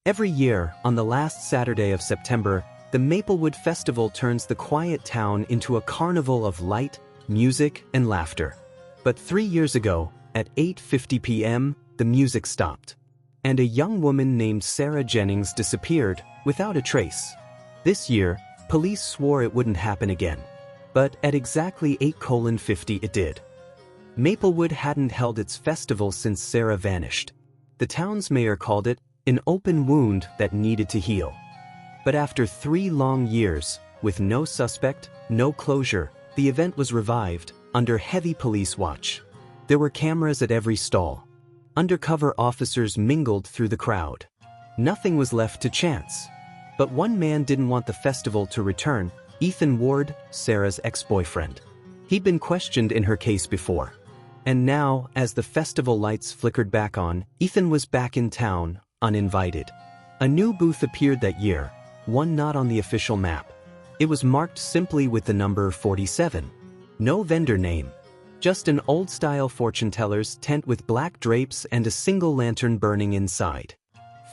Every year, on the last Saturday of September, the Maplewood Festival turns the quiet town into a carnival of light, music, and laughter. But 3 years ago, at 8:50 p.m., the music stopped. And a young woman named Sarah Jennings disappeared without a trace. This year, police swore it wouldn't happen again. But at exactly 8:50 it did. Maplewood hadn't held its festival since Sarah vanished. The town's mayor called it an open wound that needed to heal. But after 3 long years, with no suspect, no closure, the event was revived, under heavy police watch. There were cameras at every stall. Undercover officers mingled through the crowd. Nothing was left to chance. But one man didn't want the festival to return: Ethan Ward, Sarah's ex-boyfriend. He'd been questioned in her case before. And now, as the festival lights flickered back on, Ethan was back in town, uninvited. A new booth appeared that year, one not on the official map. It was marked simply with the number 47. No vendor name. Just an old-style fortune-teller's tent with black drapes and a single lantern burning inside.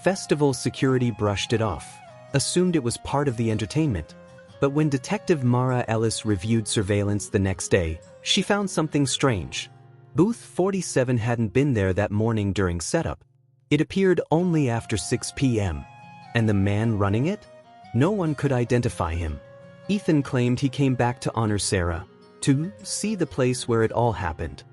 Festival security brushed it off, assumed it was part of the entertainment. But when Detective Mara Ellis reviewed surveillance the next day, she found something strange. Booth 47 hadn't been there that morning during setup. It appeared only after 6 p.m. And the man running it? No one could identify him. Ethan claimed he came back to honor Sarah, to see the place where it all happened.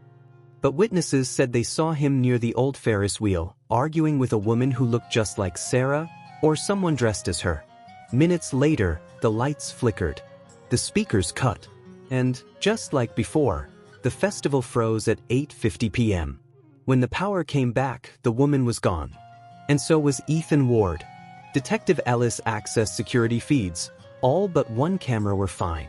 But witnesses said they saw him near the old Ferris wheel, arguing with a woman who looked just like Sarah, or someone dressed as her. Minutes later, the lights flickered. The speakers cut. And, just like before, the festival froze at 8:50 p.m. When the power came back, the woman was gone. And so was Ethan Ward. Detective Ellis accessed security feeds. All but one camera were fine.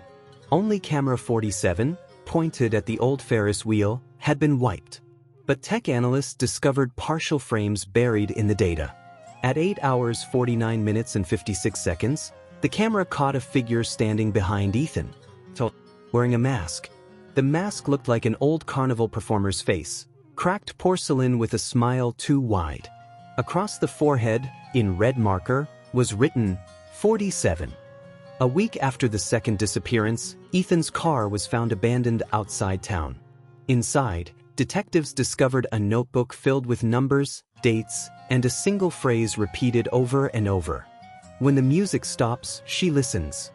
Only camera 47, pointed at the old Ferris wheel, had been wiped. But tech analysts discovered partial frames buried in the data. At 8 hours 49 minutes and 56 seconds, the camera caught a figure standing behind Ethan, wearing a mask. The mask looked like an old carnival performer's face, cracked porcelain with a smile too wide. Across the forehead, in red marker, was written 47. A week after the second disappearance, Ethan's car was found abandoned outside town. Inside, detectives discovered a notebook filled with numbers, dates, and a single phrase repeated over and over. When the music stops, she listens.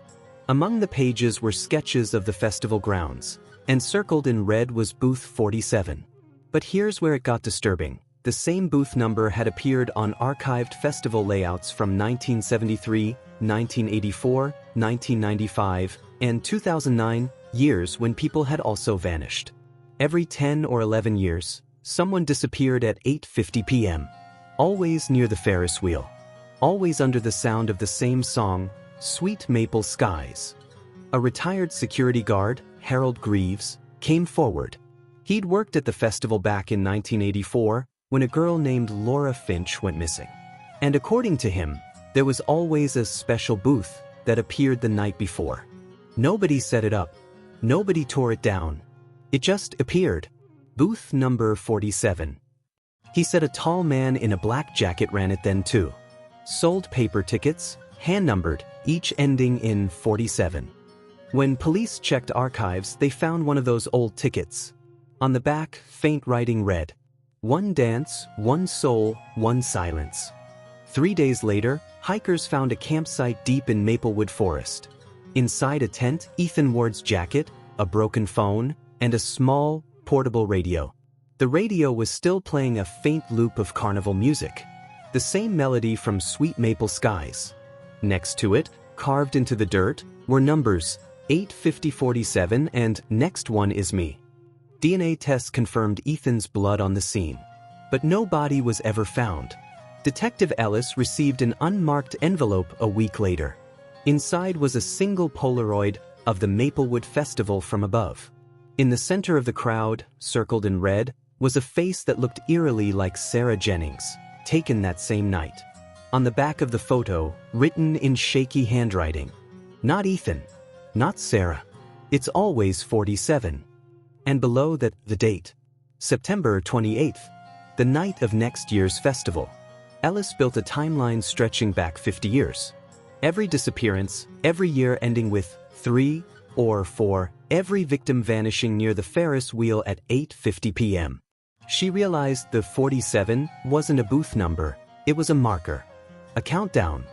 Among the pages were sketches of the festival grounds, and circled in red was booth 47. But here's where it got disturbing. The same booth number had appeared on archived festival layouts from 1973, 1984, 1995, and 2009, years when people had also vanished. Every 10 or 11 years, someone disappeared at 8:50 p.m. Always near the Ferris wheel. Always under the sound of the same song, Sweet Maple Skies. A retired security guard, Harold Greaves, came forward. He'd worked at the festival back in 1984, when a girl named Laura Finch went missing. And according to him, there was always a special booth that appeared the night before. Nobody set it up. Nobody tore it down. It just appeared. Booth number 47. He said a tall man in a black jacket ran it then too. Sold paper tickets, hand-numbered, each ending in 47. When police checked archives, they found one of those old tickets. On the back, faint writing read, "One dance, one soul, one silence." 3 days later, hikers found a campsite deep in Maplewood Forest. Inside a tent, Ethan Ward's jacket, a broken phone, and a small, portable radio. The radio was still playing a faint loop of carnival music. The same melody from Sweet Maple Skies. Next to it, carved into the dirt, were numbers 8:50-47 and "Next one is me." DNA tests confirmed Ethan's blood on the scene. But no body was ever found. Detective Ellis received an unmarked envelope a week later. Inside was a single Polaroid of the Maplewood Festival from above. In the center of the crowd, circled in red, was a face that looked eerily like Sarah Jennings, taken that same night. On the back of the photo, written in shaky handwriting, "Not Ethan, not Sarah. It's always 47. And below that, the date. September 28th, the night of next year's festival. Ellis built a timeline stretching back 50 years. Every disappearance, every year ending with 3 or 4, every victim vanishing near the Ferris wheel at 8:50 p.m. She realized the 47 wasn't a booth number, it was a marker. A countdown.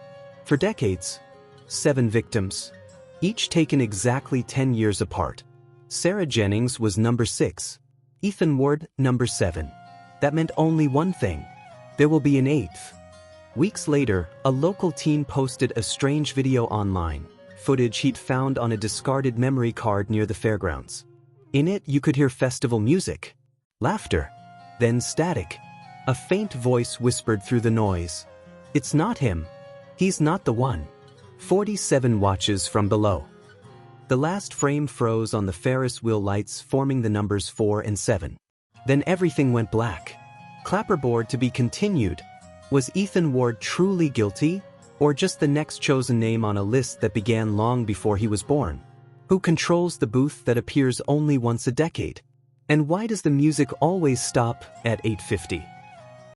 For decades. 7 victims. Each taken exactly 10 years apart. Sarah Jennings was number 6. Ethan Ward, number 7. That meant only one thing. There will be an 8th. Weeks later, a local teen posted a strange video online, footage he'd found on a discarded memory card near the fairgrounds. In it, you could hear festival music, laughter, then static. A faint voice whispered through the noise. It's not him. He's not the one. 47 watches from below. The last frame froze on the Ferris wheel lights, forming the numbers 4 and 7. Then everything went black. Clapperboard to be continued. Was Ethan Ward truly guilty, or just the next chosen name on a list that began long before he was born? Who controls the booth that appears only once a decade? And why does the music always stop at 8:50?